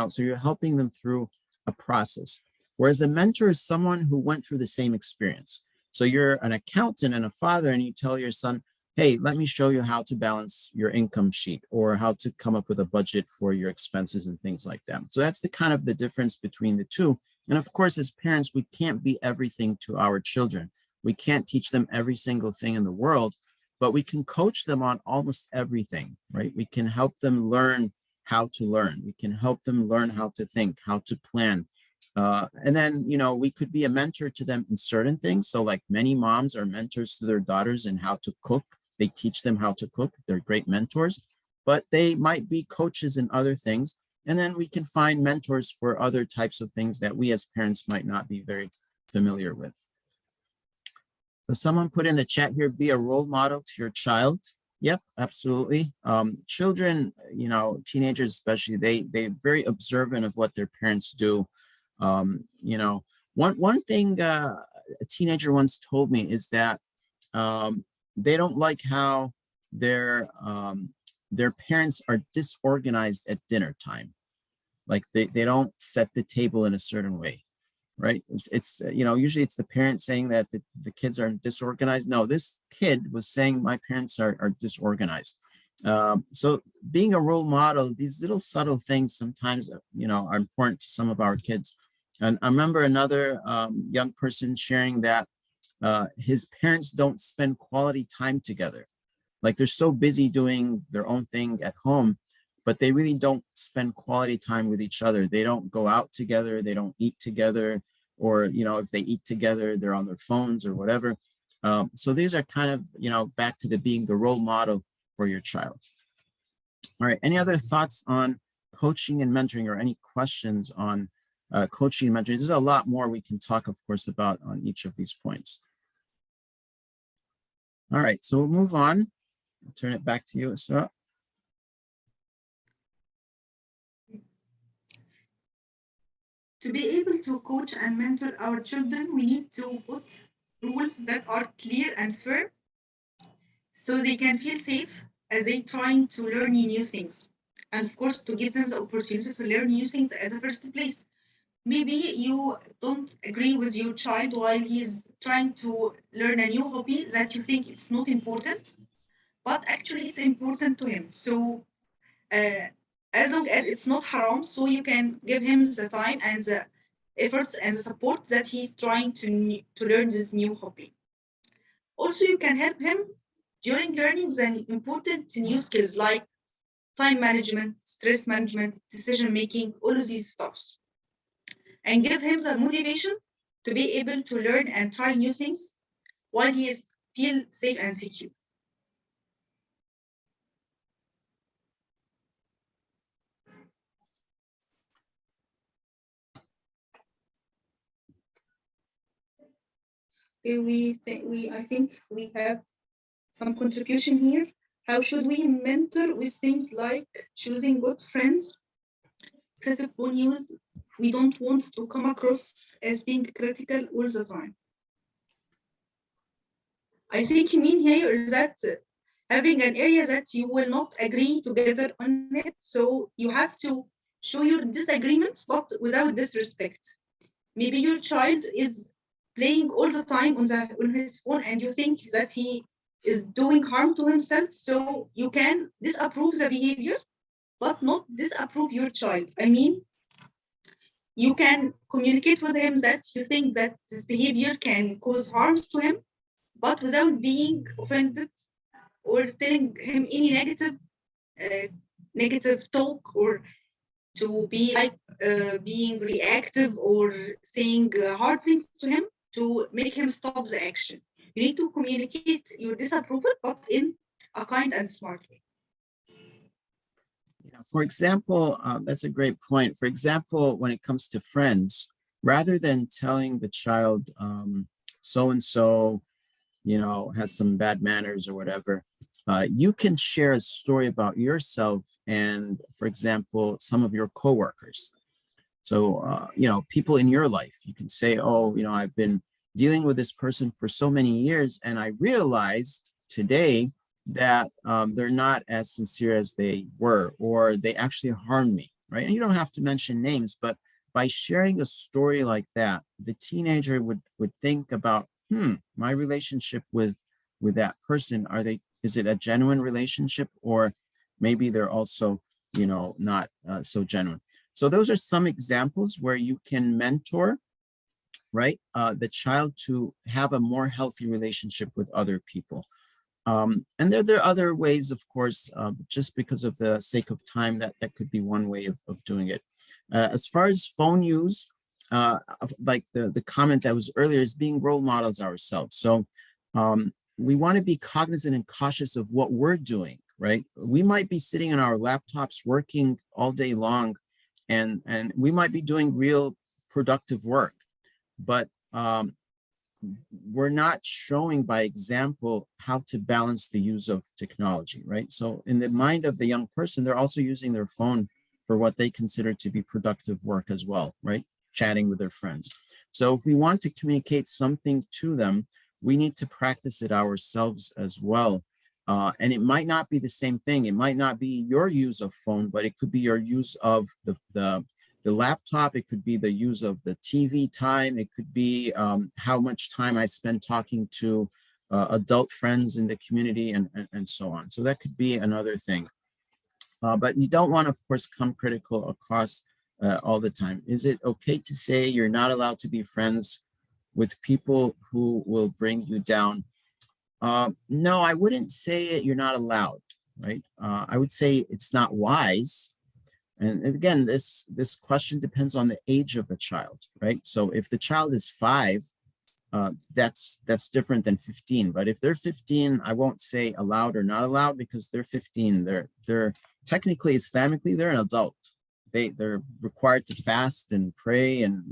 A: So you're helping them through a process. Whereas a mentor is someone who went through the same experience. So you're an accountant and a father, and you tell your son, hey, let me show you how to balance your income sheet or how to come up with a budget for your expenses and things like that. So that's the kind of the difference between the two. And of course, as parents, we can't be everything to our children. We can't teach them every single thing in the world, but we can coach them on almost everything, right? We can help them learn how to learn. We can help them learn how to think, how to plan. And then, you know, we could be a mentor to them in certain things. So like many moms are mentors to their daughters in how to cook. They teach them how to cook. They're great mentors, but they might be coaches in other things. And then we can find mentors for other types of things that we as parents might not be very familiar with. So someone put in the chat here, be a role model to your child. Yep, absolutely. Children, you know, teenagers especially, they're very observant of what their parents do. You know, one thing a teenager once told me is that they don't like how their parents are disorganized at dinner time. Like they don't set the table in a certain way, right? It's you know, usually it's the parent saying that the kids are disorganized. No, this kid was saying my parents are disorganized. So being a role model, these little subtle things sometimes, you know, are important to some of our kids. And I remember another young person sharing that his parents don't spend quality time together. Like they're so busy doing their own thing at home, but they really don't spend quality time with each other. They don't go out together. They don't eat together, or, you know, if they eat together, they're on their phones or whatever. So these are kind of, you know, back to being the role model for your child. All right, any other thoughts on coaching and mentoring, or any questions on coaching and mentoring? There's a lot more we can talk, of course, about on each of these points. All right, so we'll move on. I'll turn it back to you, Isra.
B: To be able to coach and mentor our children, we need to put rules that are clear and fair so they can feel safe as they trying to learn new things. And of course, to give them the opportunity to learn new things at the first place. Maybe you don't agree with your child while he's trying to learn a new hobby that you think it's not important, but actually it's important to him. So as long as it's not haram, so you can give him the time and the efforts and the support that he's trying to learn this new hobby. Also, you can help him during learning the important new skills like time management, stress management, decision making, all of these stuffs, and give him the motivation to be able to learn and try new things while he is feel safe and secure. I think we have some contribution here. How should we mentor with things like choosing good friends, excessive phone use? We don't want to come across as being critical all the time. I think you mean here is that having an area that you will not agree together on it, so you have to show your disagreements, but without disrespect. Maybe your child is playing all the time on his phone, and you think that he is doing harm to himself, so you can disapprove the behavior, but not disapprove your child. I mean, you can communicate with him that you think that this behavior can cause harms to him, but without being offended or telling him any negative talk, or to be like being reactive or saying hard things to him to make him stop the action. You need to communicate your disapproval, but in a kind and smart way.
A: Yeah, for example, that's a great point. For example, when it comes to friends, rather than telling the child so-and-so, you know, has some bad manners or whatever, you can share a story about yourself and, for example, some of your coworkers. So, you know, people in your life, you can say, oh, you know, I've been dealing with this person for so many years, and I realized today that they're not as sincere as they were, or they actually harmed me, right? And you don't have to mention names, but by sharing a story like that, the teenager would think about, my relationship with that person, are they Is it a genuine relationship, or maybe they're also, not so genuine? So those are some examples where you can mentor, right, the child to have a more healthy relationship with other people. And there are other ways, of course, just because of the sake of time, that could be one way of doing it. As far as phone use, like the comment that was earlier, is being role models ourselves. So we want to be cognizant and cautious of what we're doing, right? We might be sitting on our laptops working all day long, and we might be doing real productive work, but we're not showing by example how to balance the use of technology, right? So in the mind of the young person, they're also using their phone for what they consider to be productive work as well, right? Chatting with their friends. So if we want to communicate something to them, we need to practice it ourselves as well. And it might not be the same thing. It might not be your use of phone, but it could be your use of the laptop. It could be the use of the TV time. It could be how much time I spend talking to adult friends in the community, and so on. So that could be another thing. But you don't want to, of course, come critical across all the time. Is it okay to say you're not allowed to be friends with people who will bring you down? No, I wouldn't say it, you're not allowed, right? I would say it's not wise. And again, this question depends on the age of the child, right? So if the child is 5, that's different than 15. But if they're 15, I won't say allowed or not allowed, because they're 15. They're technically, Islamically, they're an adult. They're required to fast and pray, and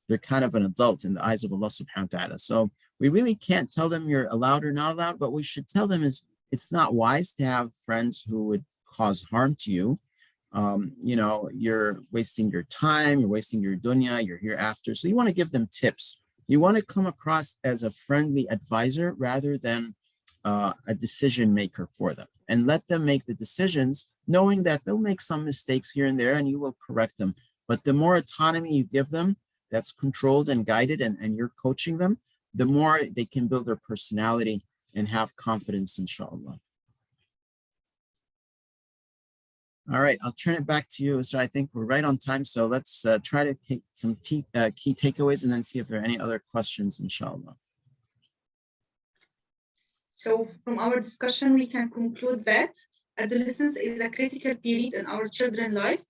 A: they're kind of an adult in the eyes of Allah subhanahu wa ta'ala. So we really can't tell them you're allowed or not allowed. What we should tell them is it's not wise to have friends who would cause harm to you. You're wasting your time, you're wasting your dunya, you're hereafter. So you want to give them tips. You want to come across as a friendly advisor rather than a decision maker for them, and let them make the decisions, knowing that they'll make some mistakes here and there and you will correct them. But the more autonomy you give them, that's controlled and guided, and you're coaching them, the more they can build their personality and have confidence, inshallah. All right, I'll turn it back to you. So I think we're right on time. So let's try to take some key takeaways and then see if there are any other questions, inshallah.
B: So from our discussion, we can conclude that adolescence is a critical period in our children's life.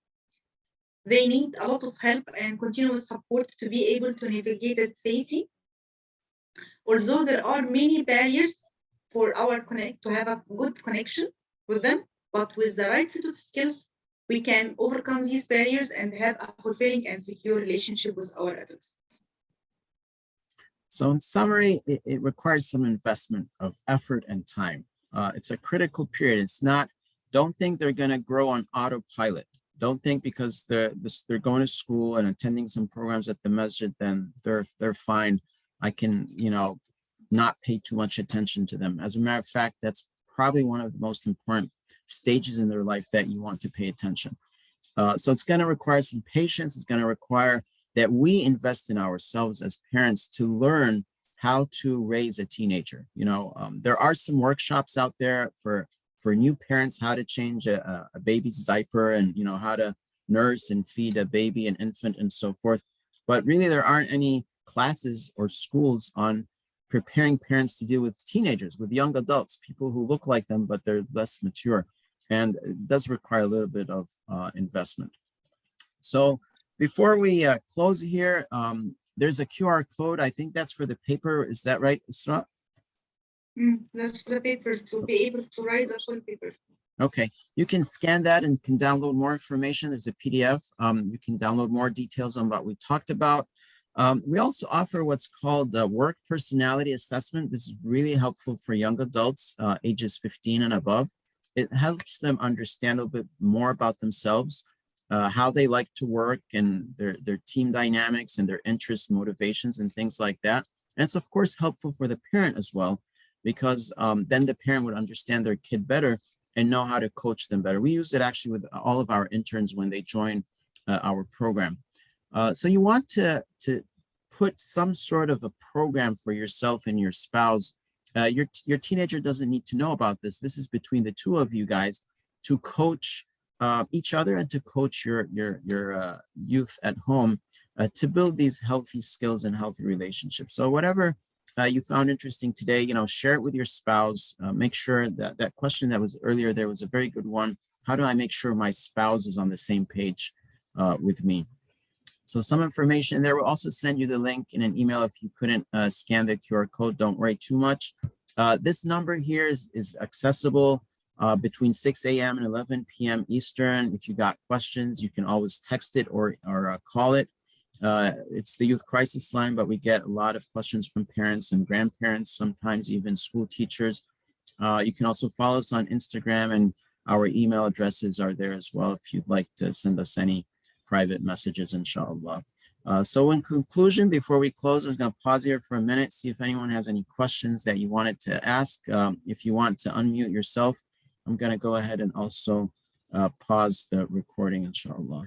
B: They need a lot of help and continuous support to be able to navigate it safely. Although there are many barriers for to have a good connection with them, but with the right set of skills, we can overcome these barriers and have a fulfilling and secure relationship with our adolescents.
A: So in summary, it requires some investment of effort and time. It's a critical period. It's not, don't think they're going to grow on autopilot. Don't think because they're going to school and attending some programs at the masjid, then they're fine. I can, not pay too much attention to them. As a matter of fact, that's probably one of the most important stages in their life that you want to pay attention. So it's going to require some patience. It's going to require that we invest in ourselves as parents to learn how to raise a teenager. There are some workshops out there for new parents, how to change a baby's diaper, and how to nurse and feed a baby, an infant, and so forth. But really, there aren't any classes or schools on preparing parents to deal with teenagers, with young adults, people who look like them, but they're less mature. And it does require a little bit of investment. So before we close here, there's a QR code. I think that's for the paper. Is that right, Isra?
B: That's for the paper, to be able to write the full paper.
A: Okay, you can scan that and can download more information. There's a PDF. You can download more details on what we talked about. We also offer what's called the work personality assessment. This is really helpful for young adults, ages 15 and above. It helps them understand a little bit more about themselves, how they like to work, and their team dynamics and their interests, motivations, and things like that. And it's of course helpful for the parent as well, because then the parent would understand their kid better and know how to coach them better. We use it actually with all of our interns when they join our program. So you want to put some sort of a program for yourself and your spouse your teenager doesn't need to know about this. This is between the two of you guys to coach each other and to coach your youth at home to build these healthy skills and healthy relationships. So whatever you found interesting today, share it with your spouse. Make sure that question that was earlier there was a very good one. How do I make sure my spouse is on the same page with me? So some information there. We'll also send you the link in an email if you couldn't scan the QR code. Don't worry too much. This number here is accessible between 6 a.m. and 11 p.m. Eastern. If you got questions, you can always text it or call it. It's the Youth Crisis Line, but we get a lot of questions from parents and grandparents, sometimes even school teachers. You can also follow us on Instagram, and our email addresses are there as well if you'd like to send us any private messages, inshallah. So in conclusion, before we close, I'm going to pause here for a minute, see if anyone has any questions that you wanted to ask. If you want to unmute yourself, I'm going to go ahead and also pause the recording, inshallah.